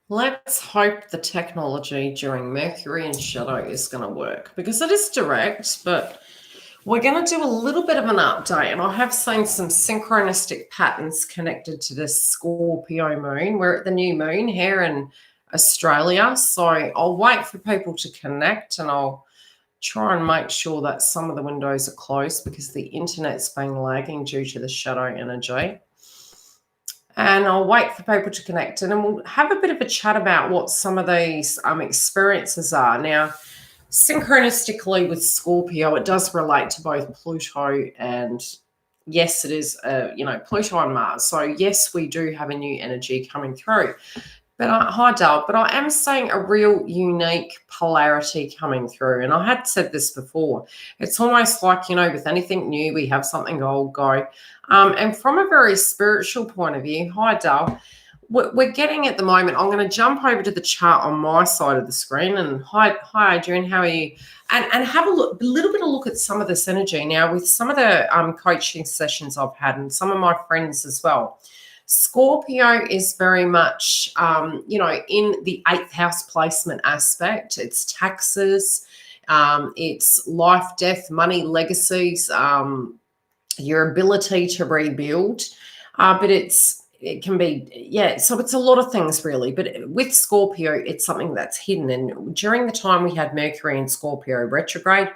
Let's hope the technology during Mercury and Shadow is going to work because it is direct, but we're going to do a little bit of an update. And I have seen some synchronistic patterns connected to this Scorpio moon. We're at the new moon here in Australia. So I'll wait for people to connect and I'll try and make sure that some of the windows are closed because the internet's been lagging due to the shadow energy. And I'll wait for people to connect and then we'll have a bit of a chat about what some of these experiences are. Now, synchronistically with Scorpio, it does relate to both Pluto and, yes, it is, Pluto and Mars. So, yes, we do have a new energy coming through. But hi, Dale. But I am seeing a real unique polarity coming through. And I had said this before. It's almost like, with anything new, we have something old go. And from a very spiritual point of view, hi, Dale, we're getting at the moment. I'm going to jump over to the chart on my side of the screen. And hi, Adrian, how are you? And have a little bit of look at some of this energy now with some of the coaching sessions I've had and some of my friends as well. Scorpio is very much, in the 8th house placement aspect. It's taxes, it's life, death, money, legacies, your ability to rebuild. But it can be, so it's a lot of things really. But with Scorpio, it's something that's hidden. And during the time we had Mercury in Scorpio retrograde,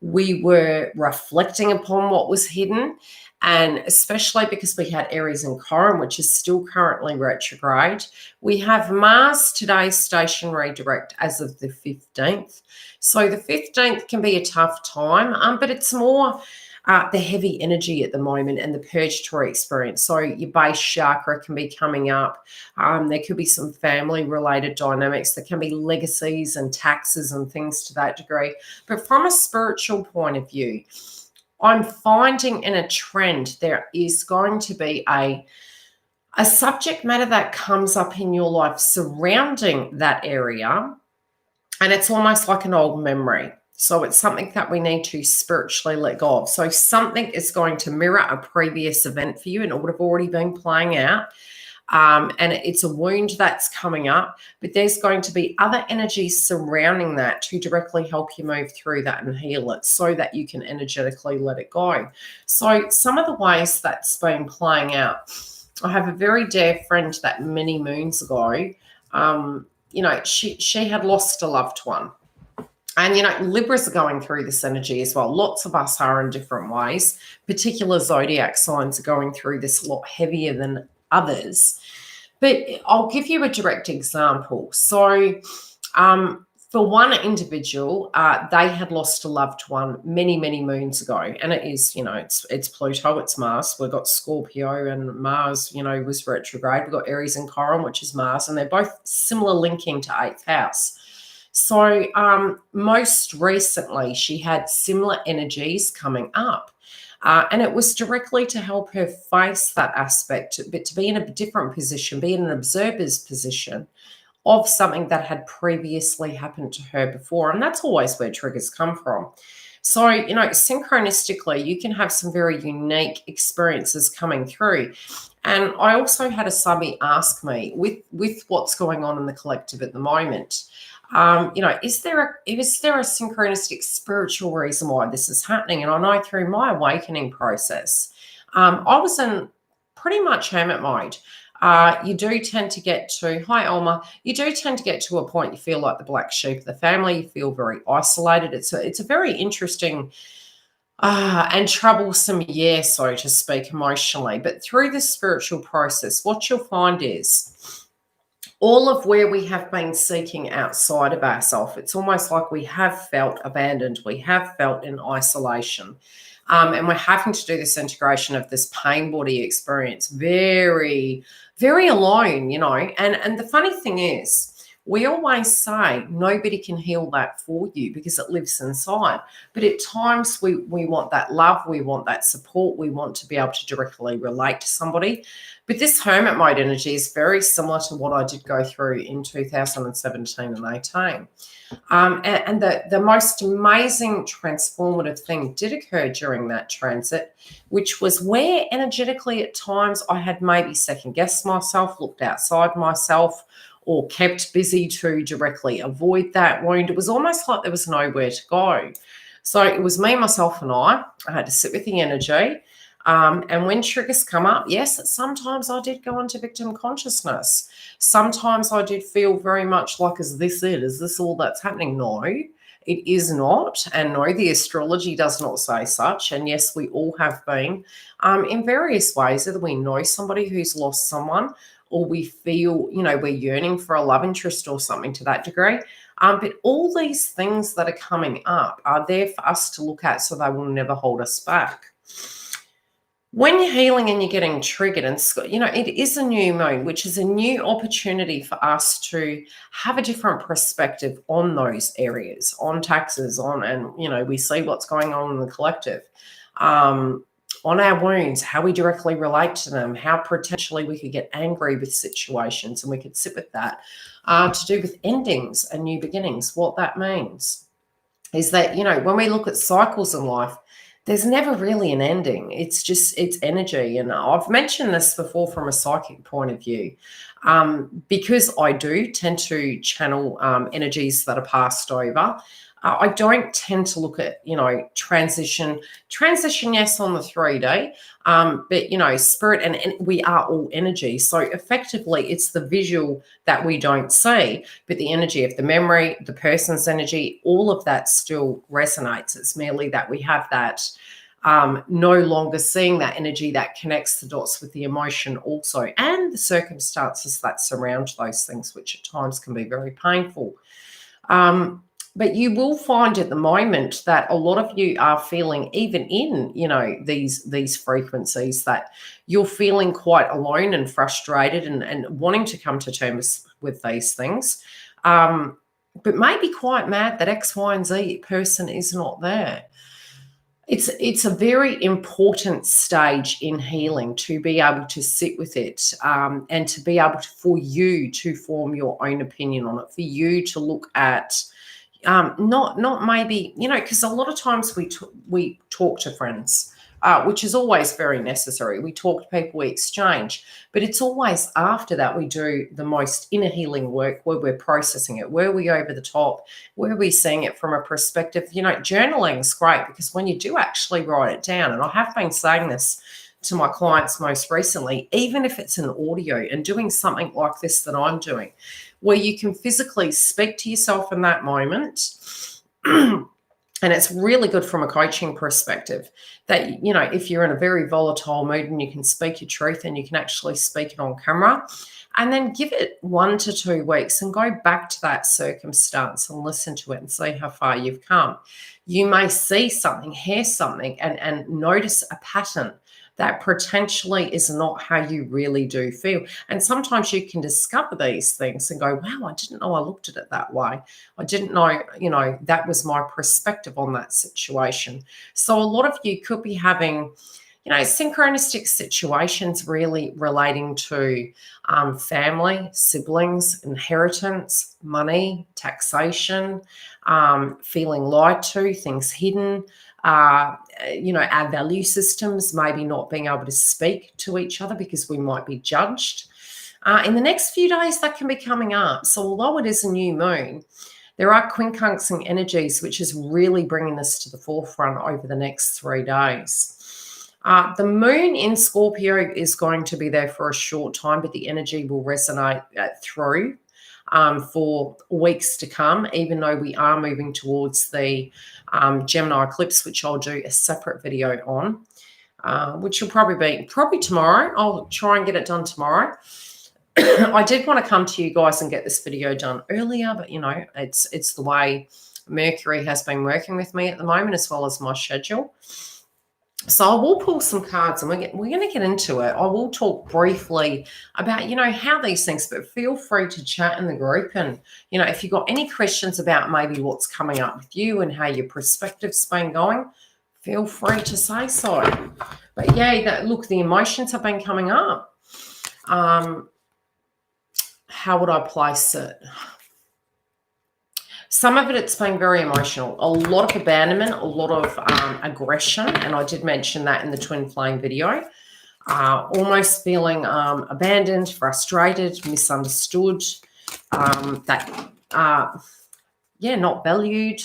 we were reflecting upon what was hidden. And especially because we had Aries and Chiron, which is still currently retrograde. We have Mars today stationary direct as of the 15th. So the 15th can be a tough time, but it's more the heavy energy at the moment and the purgatory experience. So your base chakra can be coming up. There could be some family-related dynamics. There can be legacies and taxes and things to that degree. But from a spiritual point of view, I'm finding in a trend there is going to be a subject matter that comes up in your life surrounding that area, and it's almost like an old memory. So it's something that we need to spiritually let go of. So something is going to mirror a previous event for you, and it would have already been playing out. And it's a wound that's coming up, but there's going to be other energies surrounding that to directly help you move through that and heal it so that you can energetically let it go. So some of the ways that's been playing out, I have a very dear friend that many moons ago, she had lost a loved one. And, Libras are going through this energy as well. Lots of us are in different ways. Particular zodiac signs are going through this a lot heavier than others. But I'll give you a direct example. So for one individual, they had lost a loved one many, many moons ago. And it is, it's Pluto, it's Mars. We've got Scorpio and Mars, was retrograde. We've got Aries and Chiron, which is Mars. And they're both similar linking to 8th house. So most recently, she had similar energies coming up. And it was directly to help her face that aspect, but to be in a different position, be in an observer's position of something that had previously happened to her before. And that's always where triggers come from. So, synchronistically, you can have some very unique experiences coming through. And I also had a subby ask me, with what's going on in the collective at the moment, is there a synchronistic spiritual reason why this is happening? And I know through my awakening process, I was in pretty much hermit mode. You do tend to get to, hi Elma, you do tend to get to a point you feel like the black sheep of the family. You feel very isolated. It's a very interesting and troublesome year, so to speak, emotionally. But through this spiritual process, what you'll find is all of where we have been seeking outside of ourselves, it's almost like we have felt abandoned, we have felt in isolation, and we're having to do this integration of this pain body experience very, very alone, and the funny thing is, we always say nobody can heal that for you because it lives inside. But at times we want that love, we want that support, we want to be able to directly relate to somebody. But this hermit mode energy is very similar to what I did go through in 2017 and 18. And the most amazing transformative thing did occur during that transit, which was where energetically at times I had maybe second guessed myself, looked outside myself, or kept busy to directly avoid that wound. It was almost like there was nowhere to go. So it was me, myself, and I had to sit with the energy. And when triggers come up, yes, sometimes I did go into victim consciousness. Sometimes I did feel very much like, is this it? Is this all that's happening? No, it is not. And no, the astrology does not say such. And yes, we all have been in various ways, either we know somebody who's lost someone, or we feel, we're yearning for a love interest or something to that degree. But all these things that are coming up are there for us to look at, so they will never hold us back. When you're healing and you're getting triggered, and it is a new moon, which is a new opportunity for us to have a different perspective on those areas, on taxes, and we see what's going on in the collective, on our wounds, how we directly relate to them, how potentially we could get angry with situations, and we could sit with that, to do with endings and new beginnings. What that means is that, when we look at cycles in life, there's never really an ending. It's energy. And I've mentioned this before from a psychic point of view, because I do tend to channel energies that are passed over. I don't tend to look at, transition, yes, on the 3D, but, spirit and we are all energy. So effectively, it's the visual that we don't see, but the energy of the memory, the person's energy, all of that still resonates. It's merely that we have that no longer seeing that energy that connects the dots with the emotion also, and the circumstances that surround those things, which at times can be very painful. But you will find at the moment that a lot of you are feeling, even in, these frequencies, that you're feeling quite alone and frustrated and wanting to come to terms with these things. But maybe quite mad that X, Y, and Z person is not there. It's a very important stage in healing to be able to sit with it, and to be able for you to form your own opinion on it, for you to look at, not maybe, because a lot of times we talk to friends, which is always very necessary. We talk to people, we exchange, but it's always after that we do the most inner healing work, where we're processing it, where we over the top, where we're seeing it from a perspective. Journaling is great, because when you do actually write it down, and I have been saying this to my clients most recently, even if it's an audio, and doing something like this that I'm doing, where you can physically speak to yourself in that moment. And it's really good from a coaching perspective that, if you're in a very volatile mood, and you can speak your truth, and you can actually speak it on camera, and then give it 1 to 2 weeks and go back to that circumstance and listen to it and see how far you've come. You may see something, hear something, and notice a pattern that potentially is not how you really do feel. And sometimes you can discover these things and go, wow, I didn't know I looked at it that way. I didn't know, that was my perspective on that situation. So a lot of you could be having, synchronistic situations really relating to family, siblings, inheritance, money, taxation, feeling lied to, things hidden, our value systems, maybe not being able to speak to each other because we might be judged. In the next few days, that can be coming up. So although it is a new moon, there are quincunxing energies, which is really bringing this to the forefront over the next 3 days. The moon in Scorpio is going to be there for a short time, but the energy will resonate through for weeks to come, even though we are moving towards the Gemini eclipse, which I'll do a separate video on, which will probably be tomorrow. I'll try and get it done tomorrow. I did want to come to you guys and get this video done earlier, but it's the way Mercury has been working with me at the moment, as well as my schedule. So I will pull some cards, and we're going to get into it. I will talk briefly about, how these things, but feel free to chat in the group. And, if you've got any questions about maybe what's coming up with you and how your perspective's been going, feel free to say so. But yeah, look, the emotions have been coming up. How would I place it? Some of it's been very emotional, a lot of abandonment, a lot of aggression, and I did mention that in the twin flame video. Almost feeling abandoned, frustrated, misunderstood, that not valued,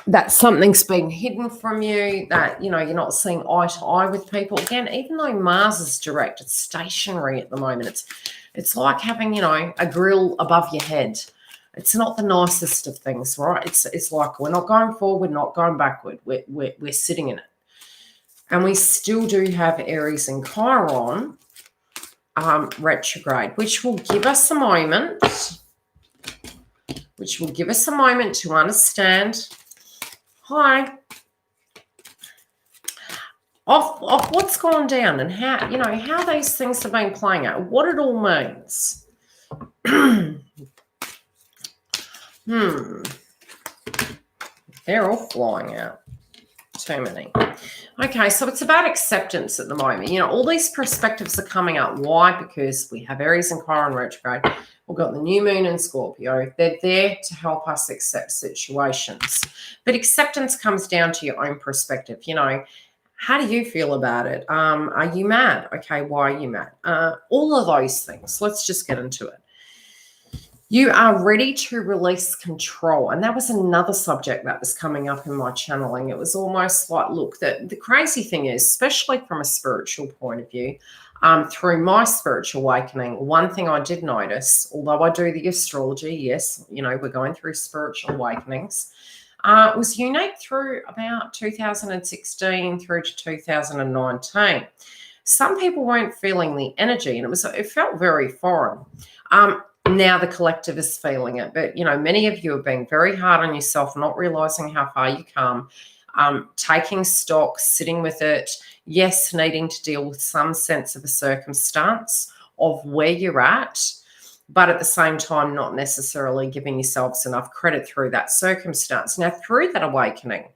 that something's being hidden from you, that, you're not seeing eye to eye with people. Again, even though Mars is direct, it's stationary at the moment. It's like having, a grill above your head. It's not the nicest of things, right? It's like we're not going forward, we're not going backward. We're sitting in it. And we still do have Aries and Chiron retrograde, which will give us a moment, to understand, of what's gone down and how these things have been playing out, what it all means. They're all flying out. Too many. Okay, so it's about acceptance at the moment. All these perspectives are coming up. Why? Because we have Aries and Chiron retrograde. We've got the new moon in Scorpio. They're there to help us accept situations. But acceptance comes down to your own perspective. How do you feel about it? Are you mad? Okay, why are you mad? All of those things. Let's just get into it. You are ready to release control. And that was another subject that was coming up in my channeling. It was almost like, look, the crazy thing is, especially from a spiritual point of view, through my spiritual awakening, one thing I did notice, although I do the astrology, yes, we're going through spiritual awakenings, was unique through about 2016 through to 2019. Some people weren't feeling the energy, and it felt very foreign. Now the collective is feeling it, but many of you are being very hard on yourself, not realizing how far you come, taking stock, sitting with it, yes, needing to deal with some sense of a circumstance of where you're at, but at the same time not necessarily giving yourselves enough credit through that circumstance. Now, through that awakening,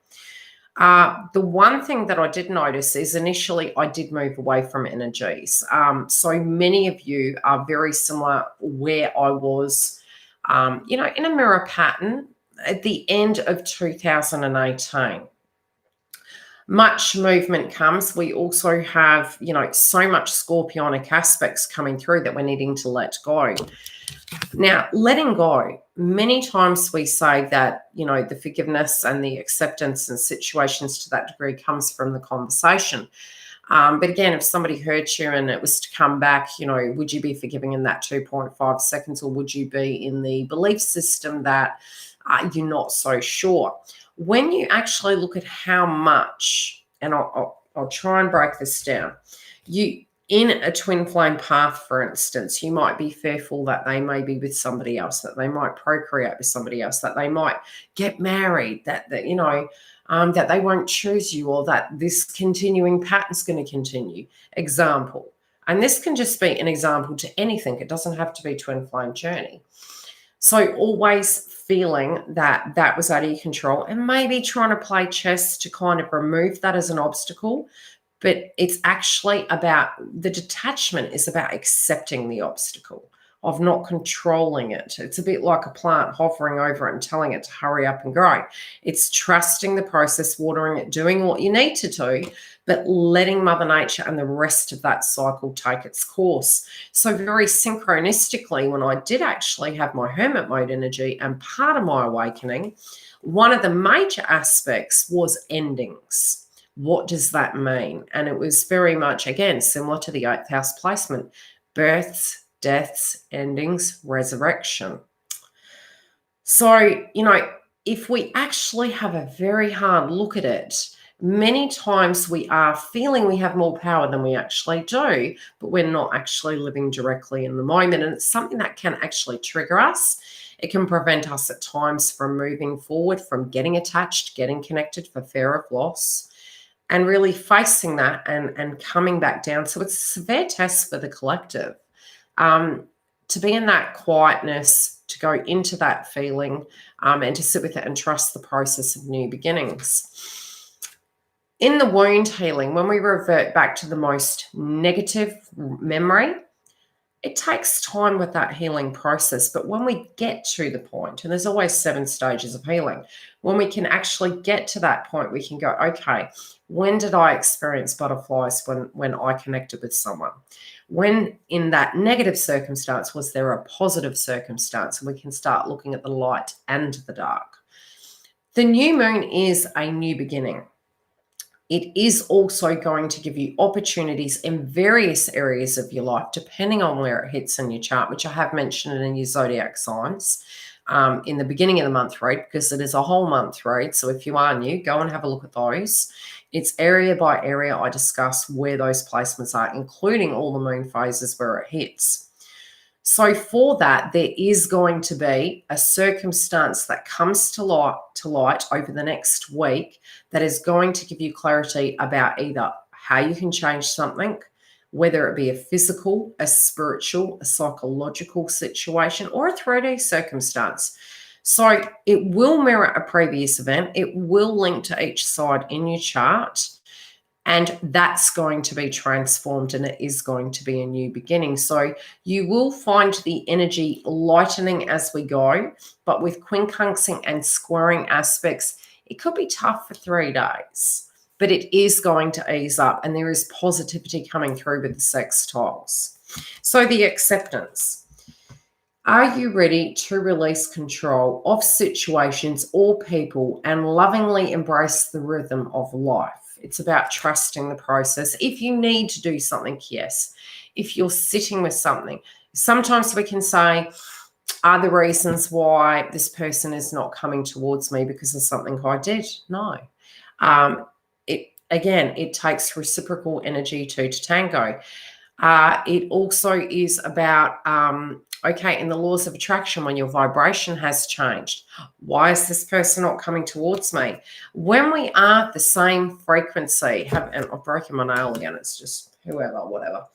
the one thing that I did notice is initially I did move away from energies. So many of you are very similar where I was, in a mirror pattern at the end of 2018. Much movement comes. We also have, so much scorpionic aspects coming through that we're needing to let go. Now, letting go, many times we say that, the forgiveness and the acceptance and situations to that degree comes from the conversation. But again, if somebody hurt you and it was to come back, would you be forgiving in that 2.5 seconds, or would you be in the belief system that you're not so sure? When you actually look at how much, and I'll try and break this down, in a twin flame path, for instance, you might be fearful that they may be with somebody else, that they might procreate with somebody else, that they might get married, that they won't choose you, or that this continuing pattern is going to continue. Example. And this can just be an example to anything. It doesn't have to be twin flame journey. So always feeling that was out of your control, and maybe trying to play chess to kind of remove that as an obstacle. But it's actually about, the detachment is about accepting the obstacle, of not controlling it. It's a bit like a plant hovering over it and telling it to hurry up and grow. It's trusting the process, watering it, doing what you need to do, but letting Mother Nature and the rest of that cycle take its course. So very synchronistically, when I did actually have my hermit mode energy and part of my awakening, one of the major aspects was endings. What does that mean? And it was very much, again, similar to the 8th house placement: births, deaths, endings, resurrection. So, if we actually have a very hard look at it, many times we are feeling we have more power than we actually do, but we're not actually living directly in the moment. And it's something that can actually trigger us. It can prevent us at times from moving forward, from getting attached, getting connected for fear of loss, and really facing that and coming back down. So it's a severe test for the collective, to be in that quietness, to go into that feeling, and to sit with it and trust the process of new beginnings. In the wound healing, when we revert back to the most negative memory, it takes time with that healing process. But when we get to the point, and there's always 7 stages of healing, when we can actually get to that point, we can go, okay, when did I experience butterflies when I connected with someone? When in that negative circumstance, was there a positive circumstance? And we can start looking at the light and the dark. The new moon is a new beginning. It is also going to give you opportunities in various areas of your life, depending on where it hits in your chart, which I have mentioned in your zodiac signs in the beginning of the month read, because it is a whole month read. So if you are new, go and have a look at those. It's area by area. I discuss where those placements are, including all the moon phases where it hits. So for that, there is going to be a circumstance that comes to light over the next week that is going to give you clarity about either how you can change something, whether it be a physical, a spiritual, a psychological situation, or a 3D circumstance. So it will mirror a previous event. It will link to each side in your chart. And that's going to be transformed, and it is going to be a new beginning. So you will find the energy lightening as we go, but with quincunxing and squaring aspects, it could be tough for 3 days, but it is going to ease up, and there is positivity coming through with the sextiles. So the acceptance. Are you ready to release control of situations or people and lovingly embrace the rhythm of life? It's about trusting the process. If you need to do something, yes. If you're sitting with something, sometimes we can say, are the reasons why this person is not coming towards me because of something I did? No. It takes reciprocal energy to tango. It also is about, in the laws of attraction, when your vibration has changed, why is this person not coming towards me? When we are the same frequency, and I've broken my nail again, it's just whoever, whatever.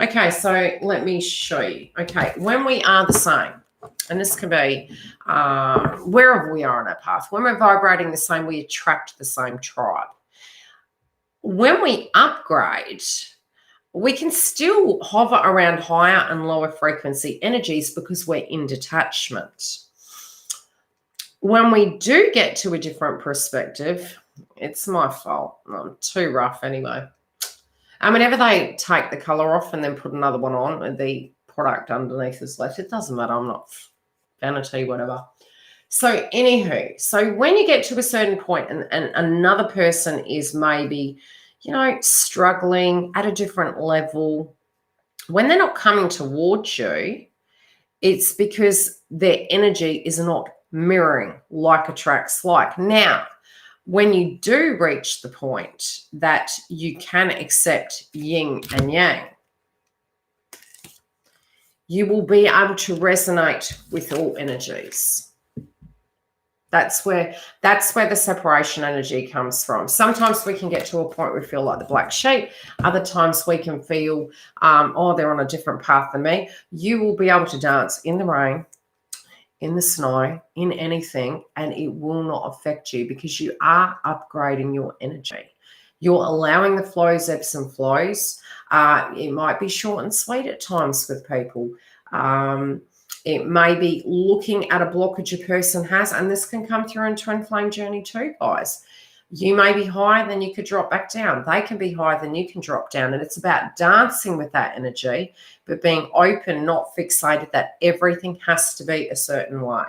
Okay, so let me show you. Okay, when we are the same, and this can be wherever we are on our path, when we're vibrating the same, we attract the same tribe. When we upgrade, we can still hover around higher and lower frequency energies because we're in detachment. When we do get to a different perspective, it's my fault. I'm too rough anyway. And whenever they take the color off and then put another one on and the product underneath is left, it doesn't matter. I'm not vanity, whatever. So anywho, so when you get to a certain point and another person is maybe, struggling at a different level, when they're not coming towards you, it's because their energy is not mirroring, like attracts like. Now, when you do reach the point that you can accept yin and yang, you will be able to resonate with all energies. That's where the separation energy comes from. Sometimes we can get to a point where we feel like the black sheep. Other times we can feel, they're on a different path than me. You will be able to dance in the rain, in the snow, in anything, and it will not affect you because you are upgrading your energy. You're allowing the flows, ebbs and flows. It might be short and sweet at times with people. It may be looking at a blockage a person has, and this can come through in twin flame journey too, guys. You may be higher, then you could drop back down. They can be higher, then you can drop down. And it's about dancing with that energy, but being open, not fixated that everything has to be a certain way.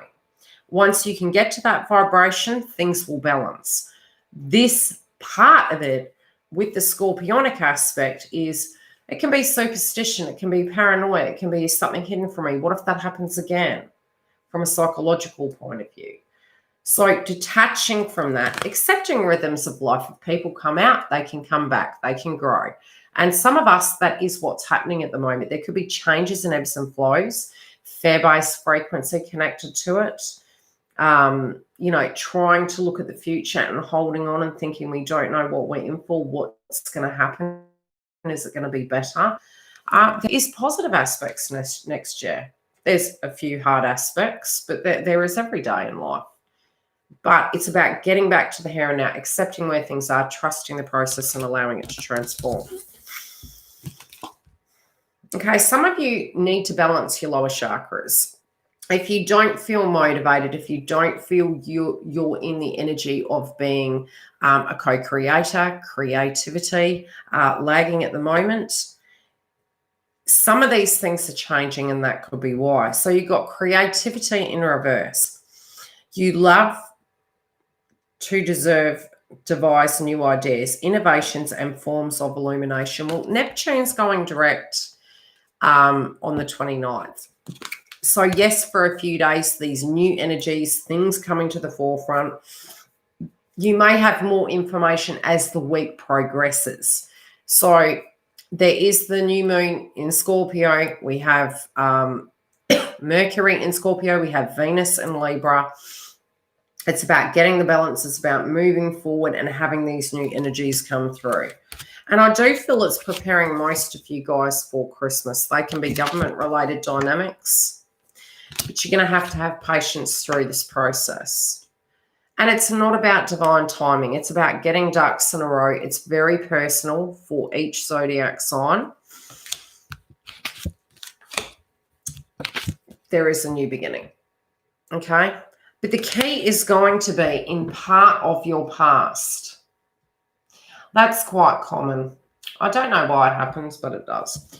Once you can get to that vibration, things will balance. This part of it with the scorpionic aspect is, it can be superstition, it can be paranoia, it can be something hidden from me. What if that happens again from a psychological point of view? So detaching from that, accepting rhythms of life. If people come out, they can come back, they can grow. And some of us, that is what's happening at the moment. There could be changes in ebbs and flows, fair-based frequency connected to it. Trying to look at the future and holding on and thinking we don't know what we're in for, what's going to happen. Is it going to be better? There is positive aspects next year. There's a few hard aspects, but there is every day in life. But it's about getting back to the here and now, accepting where things are, trusting the process and allowing it to transform. Okay, some of you need to balance your lower chakras. If you don't feel motivated, if you don't feel you're in the energy of being a co-creator, creativity, lagging at the moment, some of these things are changing, and that could be why. So you've got creativity in reverse. You love to devise new ideas, innovations, and forms of illumination. Well, Neptune's going direct on the 29th. So yes, for a few days, these new energies, things coming to the forefront. You may have more information as the week progresses. So there is the new moon in Scorpio. We have Mercury in Scorpio. We have Venus in Libra. It's about getting the balance. It's about moving forward and having these new energies come through. And I do feel it's preparing most of you guys for Christmas. They can be government-related dynamics, but you're going to have patience through this process. And it's not about divine timing. It's about getting ducks in a row. It's very personal for each zodiac sign. There is a new beginning, okay? But the key is going to be in part of your past. That's quite common. I don't know why it happens, but it does.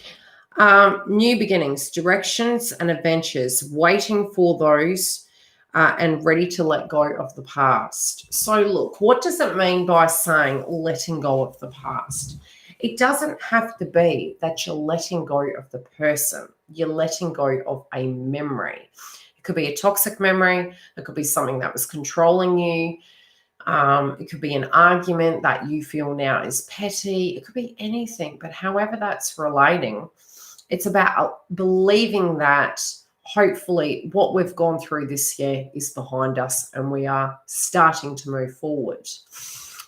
New beginnings, directions, and adventures, waiting for those and ready to let go of the past. So look, what does it mean by saying letting go of the past? It doesn't have to be that you're letting go of the person. You're letting go of a memory. It could be a toxic memory. It could be something that was controlling you. It could be an argument that you feel now is petty. It could be anything, but however that's relating, it's about believing that hopefully what we've gone through this year is behind us and we are starting to move forward.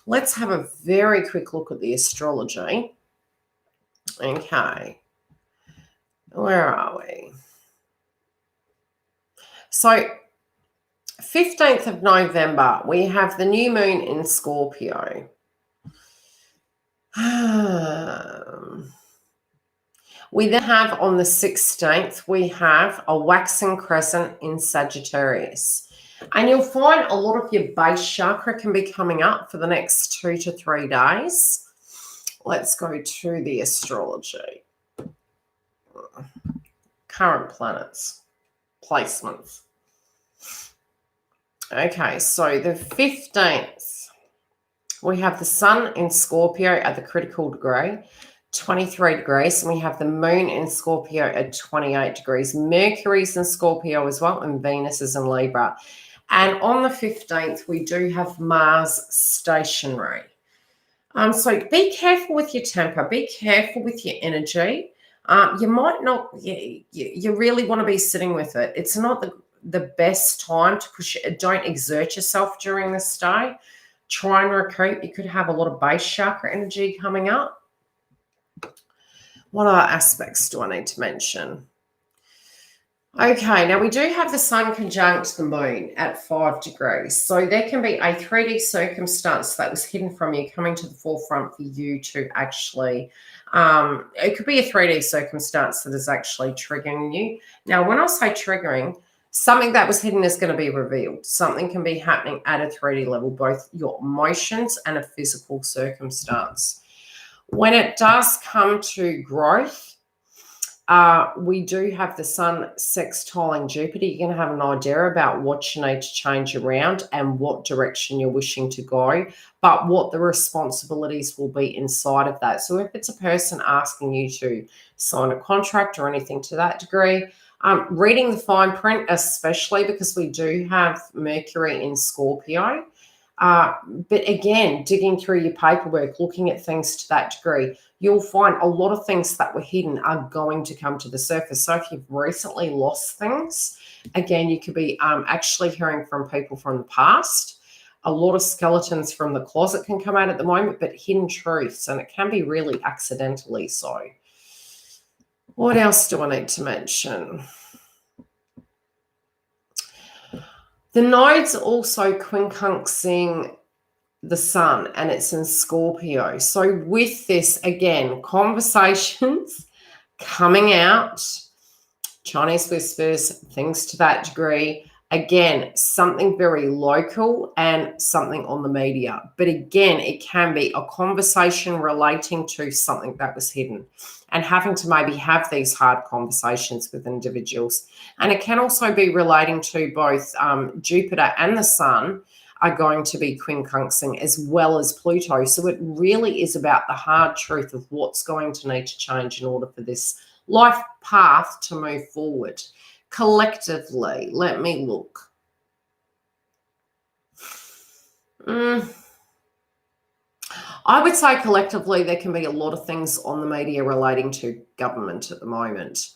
Let's have a very quick look at the astrology. Okay. Where are we? So 15th of November, we have the new moon in Scorpio. We then have on the 16th, we have a waxing crescent in Sagittarius. And you'll find a lot of your base chakra can be coming up for the next 2 to 3 days. Let's go to the astrology. Current planets, placements. Okay, so the 15th, we have the sun in Scorpio at the critical degree. 23 degrees, and we have the moon in Scorpio at 28 degrees. Mercury's in Scorpio as well, and Venus is in Libra. And on the 15th, we do have Mars stationary. So be careful with your temper. Be careful with your energy. You might not, you really want to be sitting with it. It's not the best time to push it. Don't exert yourself during this day. Try and recoup. You could have a lot of base chakra energy coming up. What other aspects do I need to mention? Okay, now we do have the sun conjunct the moon at 5 degrees. So there can be a 3D circumstance that was hidden from you coming to the forefront for you to actually, it could be a 3D circumstance that is actually triggering you. Now, when I say triggering, something that was hidden is going to be revealed. Something can be happening at a 3D level, both your emotions and a physical circumstance. When it does come to growth, we do have the sun sextiling Jupiter. You're going to have an idea about what you need to change around and what direction you're wishing to go, but what the responsibilities will be inside of that. So if it's a person asking you to sign a contract or anything to that degree, reading the fine print, especially because we do have Mercury in Scorpio. But again, digging through your paperwork, looking at things to that degree, you'll find a lot of things that were hidden are going to come to the surface. So if you've recently lost things, again, you could be actually hearing from people from the past. A lot of skeletons from the closet can come out at the moment, but hidden truths, and it can be really accidentally so. What else do I need to mention? The node's also quincunxing the sun, and it's in Scorpio. So with this, again, conversations coming out, Chinese whispers, things to that degree. Again, something very local and something on the media. But again, it can be a conversation relating to something that was hidden and having to maybe have these hard conversations with individuals. And it can also be relating to both Jupiter and the Sun are going to be quincunxing as well as Pluto. So it really is about the hard truth of what's going to need to change in order for this life path to move forward. Collectively, let me look. I would say collectively there can be a lot of things on the media relating to government at the moment.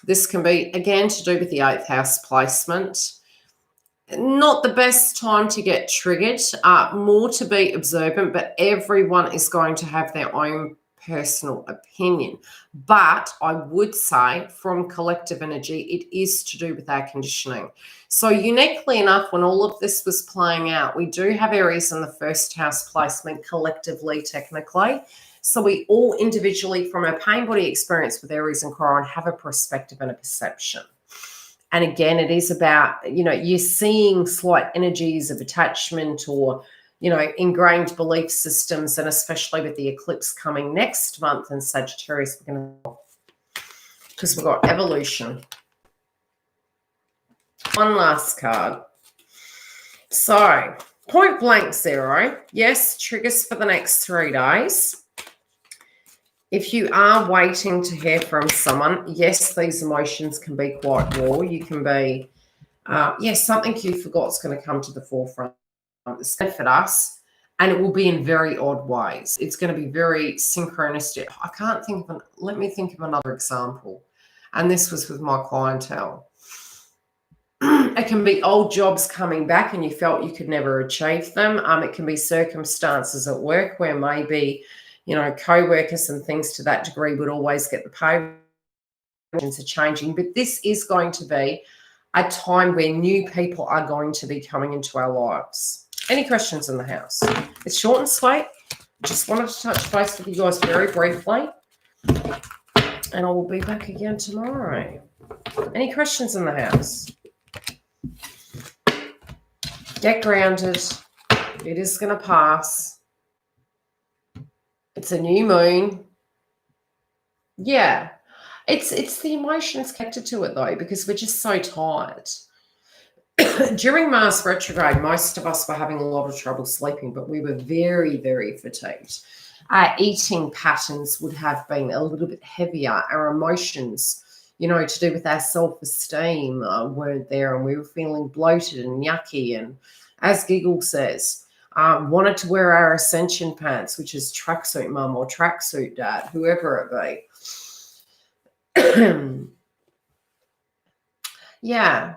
This can be, again, to do with the 8th house placement. Not the best time to get triggered, more to be observant, but everyone is going to have their own personal opinion. But I would say from collective energy, it is to do with our conditioning. So uniquely enough, when all of this was playing out, we do have Aries in the 1st house placement collectively, technically. So we all individually, from our pain body experience with Aries and Chiron, have a perspective and a perception. And again, it is about, you're seeing slight energies of attachment or, ingrained belief systems, and especially with the eclipse coming next month in Sagittarius, because we've got evolution. One last card. So, point blank zero. Yes, triggers for the next 3 days. If you are waiting to hear from someone, yes, these emotions can be quite raw. You can be, something you forgot is going to come to the forefront. It's going to benefit us, and it will be in very odd ways. It's going to be very synchronistic. I can't think of let me think of another example. And this was with my clientele. It can be old jobs coming back and you felt you could never achieve them. It can be circumstances at work where maybe, co-workers and things to that degree would always get the pay. Are changing, but this is going to be a time where new people are going to be coming into our lives. Any questions in the house? It's short and sweet. Just wanted to touch base with you guys very briefly, and I will be back again tomorrow. Any questions in the house? Get grounded. It is going to pass. It's a new moon. Yeah. It's the emotions connected to it, though, because we're just so tired. During Mars retrograde, most of us were having a lot of trouble sleeping, but we were very, very fatigued. Our eating patterns would have been a little bit heavier. Our emotions, to do with our self-esteem weren't there, and we were feeling bloated and yucky. And as Giggle says, wanted to wear our ascension pants, which is tracksuit mum or tracksuit dad, whoever it be. Yeah.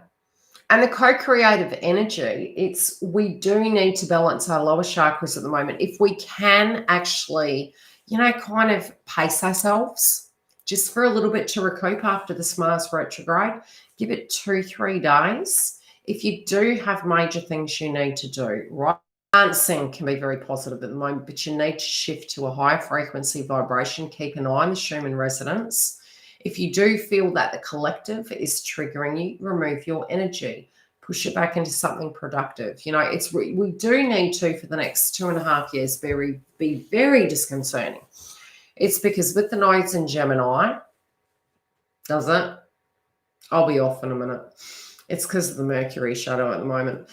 And the co-creative energy, we do need to balance our lower chakras at the moment. If we can actually, kind of pace ourselves just for a little bit to recoup after this Mars retrograde, give it 2-3 days. If you do have major things you need to do, right? Dancing can be very positive at the moment, but you need to shift to a higher frequency vibration. Keep an eye on the Schumann resonance. If you do feel that the collective is triggering you, remove your energy, push it back into something productive. We do need to, for the next 2.5 years, be very disconcerting. It's because with the nodes in Gemini, does it? I'll be off in a minute. It's because of the Mercury shadow at the moment.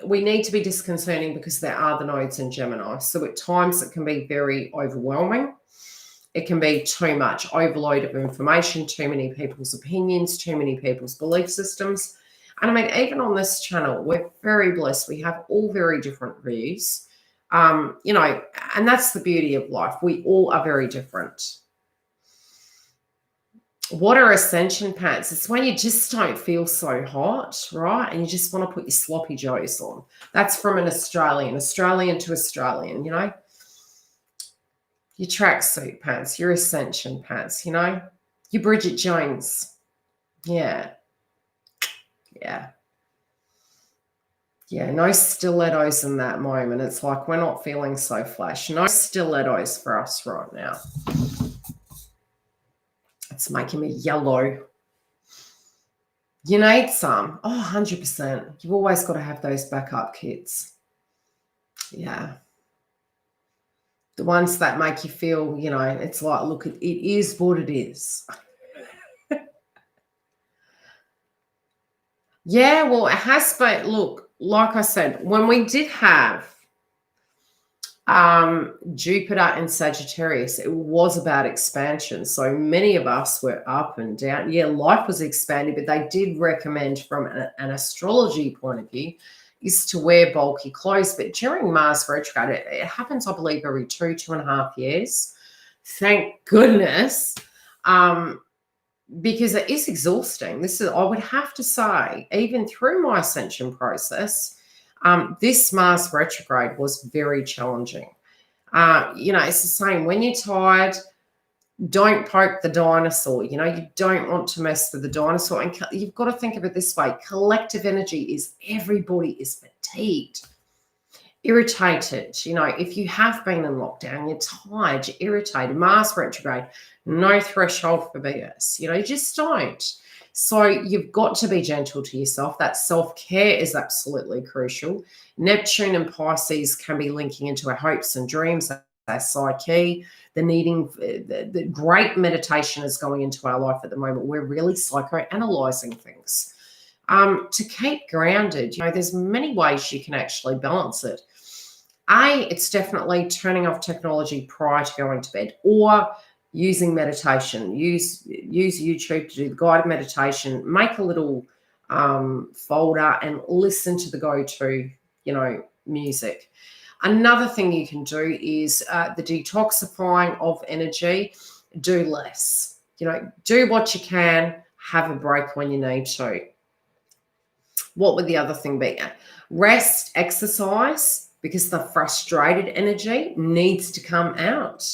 We need to be disconcerting because there are the nodes in Gemini. So at times it can be very overwhelming. It can be too much overload of information, too many people's opinions, too many people's belief systems. And I mean, even on this channel, we're very blessed. We have all very different views, and that's the beauty of life. We all are very different. What are ascension pants? It's when you just don't feel so hot, right? And you just want to put your sloppy joes on. That's from an Australian to Australian, Your tracksuit pants, your ascension pants, your Bridget Jones. Yeah. No stilettos in that moment. It's like we're not feeling so flash. No stilettos for us right now. It's making me yellow. You need some. Oh, 100%. You've always got to have those backup kits. Yeah. The ones that make you feel, you know, it's like, look, it is what it is. Yeah, well, it has been, look, like I said, when we did have Jupiter and Sagittarius, it was about expansion. So many of us were up and down. Yeah, life was expanding, but they did recommend from an astrology point of view is to wear bulky clothes. But during Mars retrograde, it happens, I believe, every 2.5 years. Thank goodness. Because it is exhausting. This is, I would have to say, even through my ascension process, this Mars retrograde was very challenging. You know, it's the same. When you're tired, don't poke the dinosaur. You know, you don't want to mess with the dinosaur. And you've got to think of it this way. Collective energy is everybody is fatigued, irritated. You know, if you have been in lockdown, you're tired, you're irritated. Mars retrograde, no threshold for BS. You know, you just don't. So you've got to be gentle to yourself. That self-care is absolutely crucial. Neptune and Pisces can be linking into our hopes and dreams, our psyche, the needing, the great meditation is going into our life at the moment. We're really psychoanalyzing things. To keep grounded, you know, there's many ways you can actually balance it. It's definitely turning off technology prior to going to bed, or using meditation. Use YouTube to do the guided meditation. Make a little folder and listen to the go-to, you know, music. Another thing you can do is the detoxifying of energy. Do less. You know, do what you can. Have a break when you need to. What would the other thing be? Rest, exercise, because the frustrated energy needs to come out.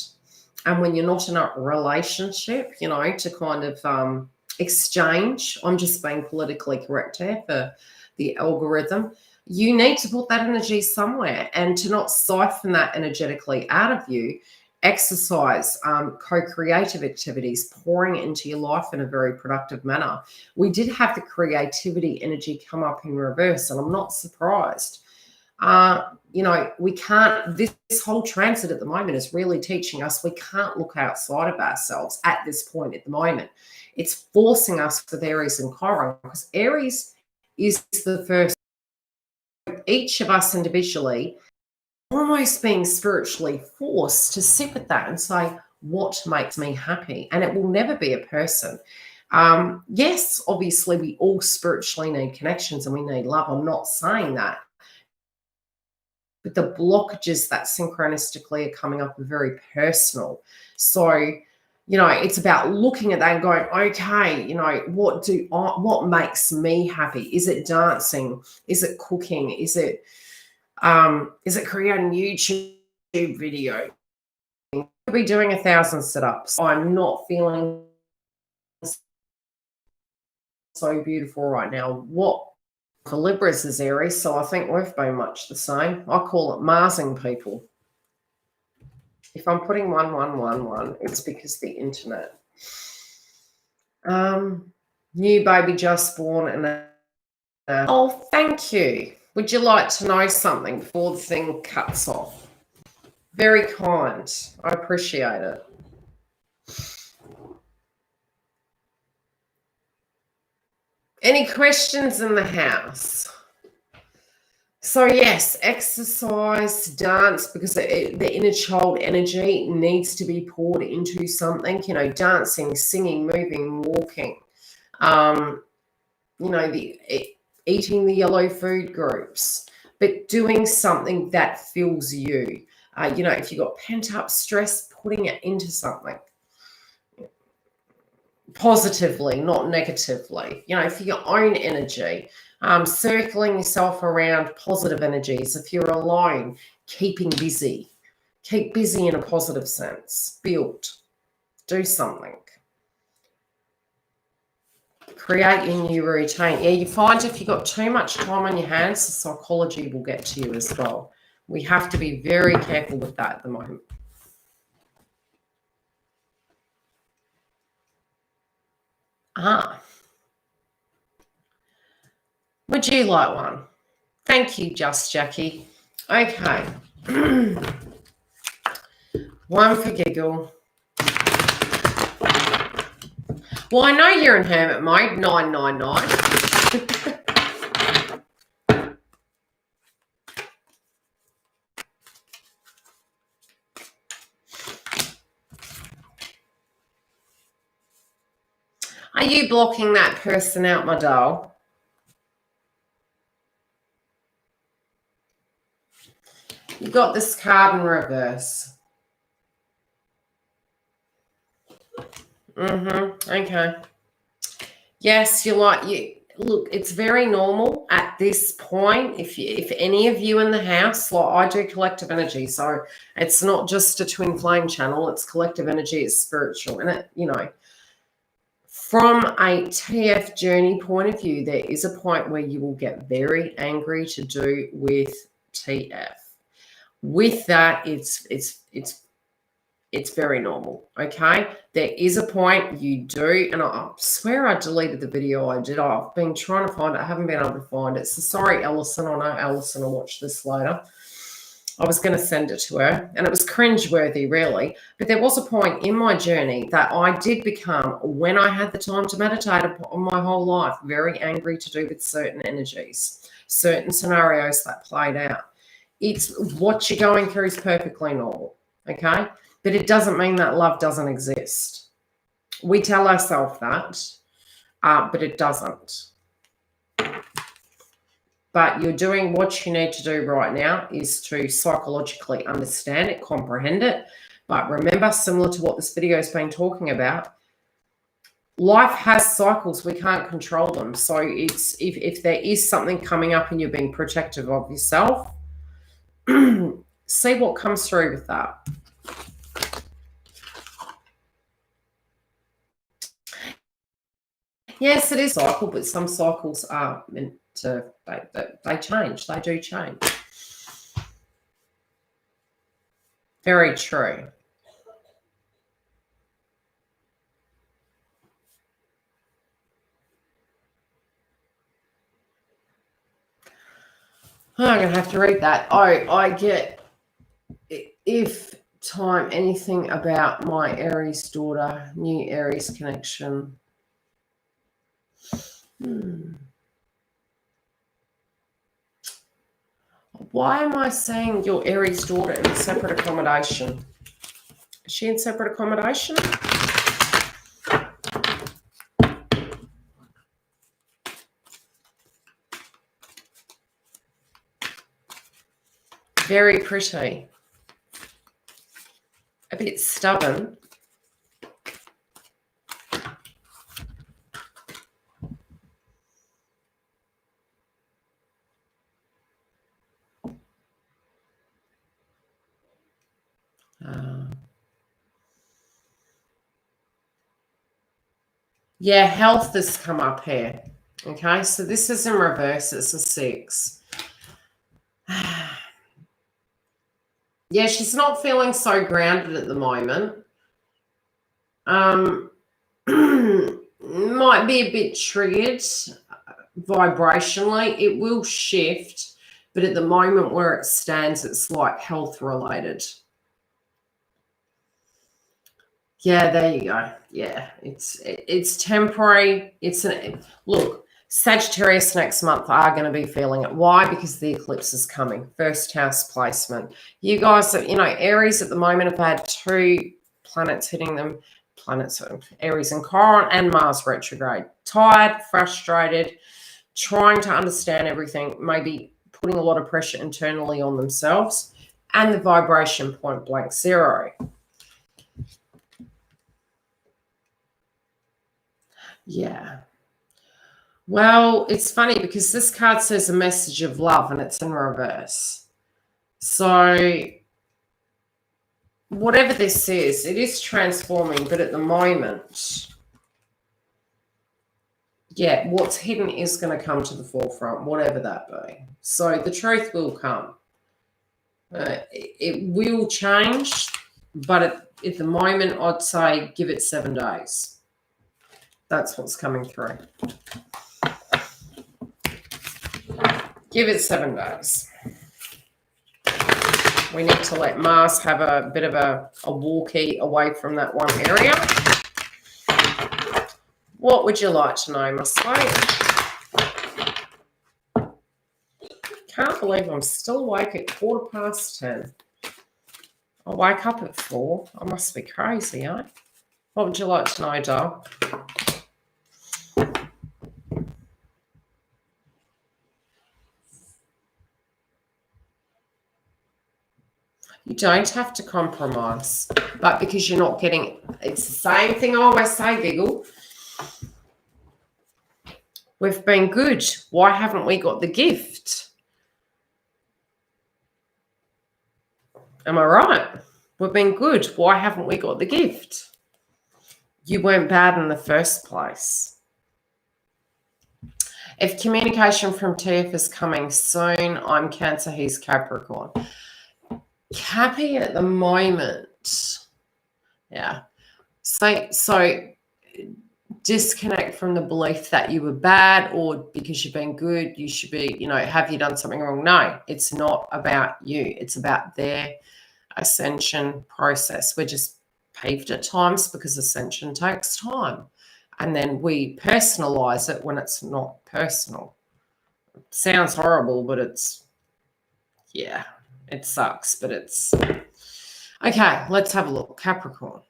And when you're not in a relationship, you know, to kind of exchange, I'm just being politically correct here for the algorithm, you need to put that energy somewhere, and to not siphon that energetically out of you. Exercise, co-creative activities, pouring it into your life in a very productive manner. We did have the creativity energy come up in reverse, and I'm not surprised. You know, we can't, this whole transit at the moment is really teaching us we can't look outside of ourselves at this point at the moment. It's forcing us with Aries and Chiron, because Aries is the first, each of us individually almost being spiritually forced to sit with that and say, what makes me happy? And it will never be a person. Yes, obviously we all spiritually need connections and we need love. I'm not saying that. But the blockages that synchronistically are coming up are very personal. So, you know, it's about looking at that and going, okay, you know, what makes me happy? Is it dancing? Is it cooking? Is it creating YouTube video? I could be doing 1,000 sit-ups. I'm not feeling so beautiful right now. What for Libras is Aries, so I think we've been much the same. I call it Marsing people. If I'm putting 1111, it's because the internet. New baby just born, and oh, thank you. Would you like to know something before the thing cuts off? Very kind. I appreciate it. Any questions in the house? So yes, exercise, dance, because the inner child energy needs to be poured into something, you know, dancing, singing, moving, walking, you know, eating the yellow food groups, but doing something that fills you. You know, if you've got pent up stress, putting it into something. Positively, not negatively, you know, for your own energy, circling yourself around positive energies. If you're alone, keep busy in a positive sense, build, do something, create your new routine. Yeah, you find if you've got too much time on your hands, the psychology will get to you as well. We have to be very careful with that at the moment. Ah. Would you like one? Thank you, Just Jackie. Okay. One for giggle. Well, I know you're in hermit mode, 999. Are you blocking that person out, my doll? You got this card in reverse. Okay. Yes, you're like you. Look, it's very normal at this point. If any of you in the house, like I do collective energy, so it's not just a twin flame channel. It's collective energy. It's spiritual, and it, you know, from a TF journey point of view, there is a point where you will get very angry to do with TF. With that, it's very normal, okay? There is a point you do, and I swear I deleted the video I did. I've been trying to find it. I haven't been able to find it. So sorry, Alison. I know Alison will watch this later. I was going to send it to her, and it was cringeworthy, really. But there was a point in my journey that I did become, when I had the time to meditate on my whole life, very angry to do with certain energies, certain scenarios that played out. It's what you're going through is perfectly normal, okay? But it doesn't mean that love doesn't exist. We tell ourselves that, but it doesn't. But you're doing what you need to do right now is to psychologically understand it, comprehend it. But remember, similar to what this video has been talking about, life has cycles. We can't control them. So it's if there is something coming up and you're being protective of yourself, see what comes through with that. Yes, it is a cycle, but some cycles are meant to, they change. They do change. Very true. I'm going to have to read that. Oh, I get, if time, anything about my Aries daughter, new Aries connection. Why am I saying your Aries daughter in separate accommodation? Is she in separate accommodation? Very pretty. A bit stubborn. Yeah, health has come up here. Okay, so this is in reverse. It's a 6. Yeah, she's not feeling so grounded at the moment. Might be a bit triggered vibrationally. It will shift, but at the moment where it stands, it's like health related. Yeah, there you go. Yeah, it's temporary. Look, Sagittarius next month are going to be feeling it. Why? Because the eclipse is coming. First house placement. You guys, Aries at the moment have had 2 planets hitting them. Planets of Aries and Chiron, and Mars retrograde. Tired, frustrated, trying to understand everything, maybe putting a lot of pressure internally on themselves, and the vibration point blank 0. Yeah. Well, it's funny because this card says a message of love and it's in reverse. So whatever this is, it is transforming, but at the moment, yeah, what's hidden is going to come to the forefront, whatever that be. So the truth will come. It will change, but at the moment, I'd say give it 7 days. That's what's coming through. Give it 7 days. We need to let Mars have a bit of a walkie away from that one area. What would you like to know, my sweet? Can't believe I'm still awake at 10:15. I wake up at 4. I must be crazy, eh? What would you like to know, doll? You don't have to compromise, but because you're not getting, it's the same thing I always say, Giggle. We've been good. Why haven't we got the gift? Am I right? We've been good. Why haven't we got the gift? You weren't bad in the first place. If communication from TF is coming soon, I'm Cancer, he's Capricorn. Cappy at the moment. Yeah. So disconnect from the belief that you were bad or because you've been good, you should be, have you done something wrong? No, it's not about you. It's about their ascension process. We're just peeved at times because ascension takes time. And then we personalize it when it's not personal. It sounds horrible, but it's, yeah, it sucks, but it's... Okay, let's have a look. Capricorn.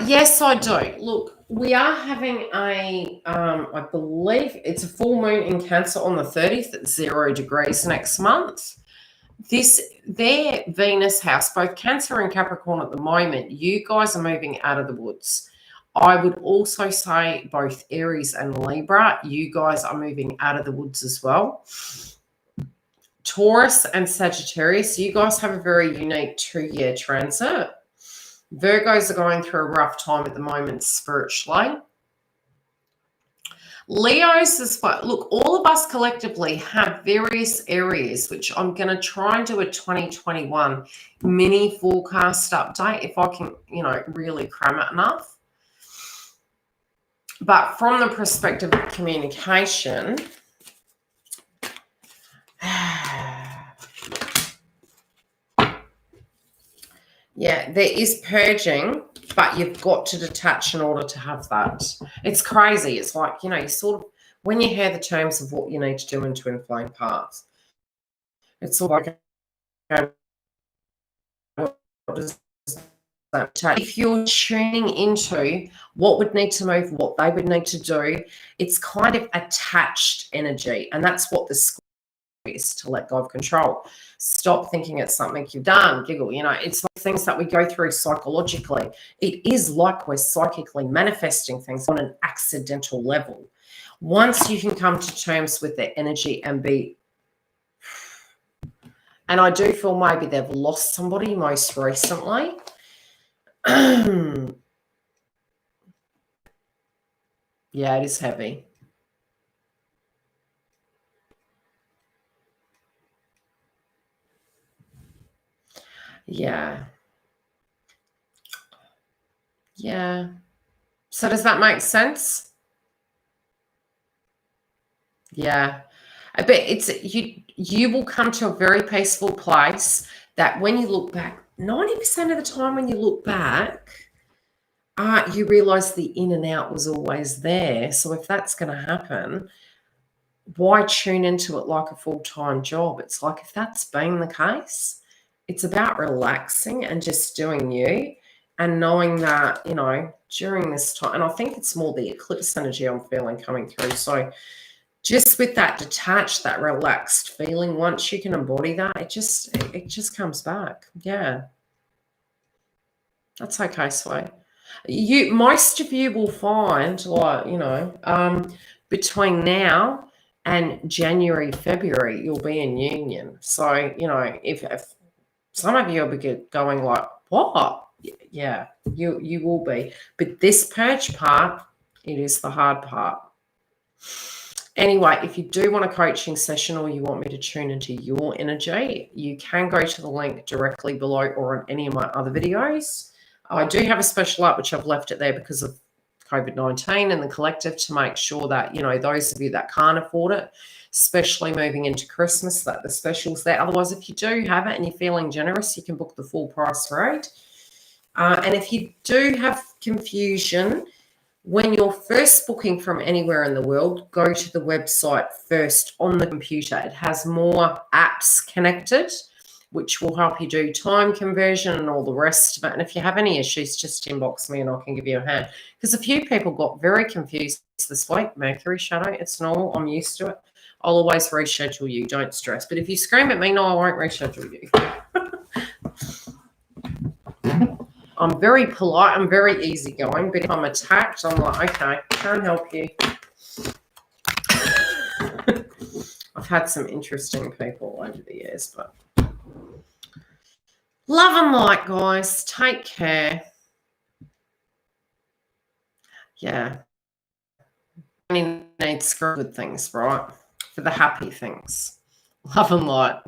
Yes, I do. Look, we are having I believe it's a full moon in Cancer on the 30th at 0 degrees next month. Their Venus house, both Cancer and Capricorn at the moment, you guys are moving out of the woods. I would also say both Aries and Libra, you guys are moving out of the woods as well. Taurus and Sagittarius, you guys have a very unique 2-year transit. Virgos are going through a rough time at the moment spiritually. Leos is fine. Look, all of us collectively have various areas, which I'm going to try and do a 2021 mini forecast update if I can, really cram it enough. But from the perspective of communication, yeah, there is purging, but you've got to detach in order to have that. It's crazy. It's like, you sort of, when you hear the terms of what you need to do in twin flame paths, it's sort of like, what does that take? If you're tuning into what would need to move, what they would need to do, it's kind of attached energy. And that's what the Scorpio is, to let go of control. Stop thinking it's something you've done, giggle. It's like things that we go through psychologically. It is like we're psychically manifesting things on an accidental level. Once you can come to terms with their energy and be, and I do feel maybe they've lost somebody most recently. Yeah, it is heavy. Yeah. Yeah. So does that make sense? Yeah. But it's you will come to a very peaceful place that when you look back, 90% of the time when you look back, you realize the in and out was always there. So if that's going to happen, why tune into it like a full-time job? It's like, if that's been the case, it's about relaxing and just doing you and knowing that, during this time, and I think it's more the eclipse energy I'm feeling coming through. So just with that detached, that relaxed feeling, once you can embody that, it just comes back. Yeah. That's okay, Sway. Most of you will find, like, between now and January, February, you'll be in union. So, if some of you will be going like, what? Yeah, you will be. But this purge part, it is the hard part. Anyway, if you do want a coaching session or you want me to tune into your energy, you can go to the link directly below or on any of my other videos. I do have a special up, which I've left it there because of COVID-19 and the collective, to make sure that, you know, those of you that can't afford it, especially moving into Christmas, that the special's there. Otherwise, if you do have it and you're feeling generous, you can book the full price rate. And if you do have confusion, when you're first booking from anywhere in the world, go to the website first on the computer. It has more apps connected, which will help you do time conversion and all the rest of it. And if you have any issues, just inbox me and I can give you a hand. Because a few people got very confused this week. Mercury shadow, it's normal. I'm used to it. I'll always reschedule you. Don't stress. But if you scream at me, no, I won't reschedule you. I'm very polite. I'm very easygoing. But if I'm attacked, I'm like, okay, can't help you. I've had some interesting people over the years, but love and light, guys. Take care. Yeah. Only need good things, right? For the happy things. Love and light.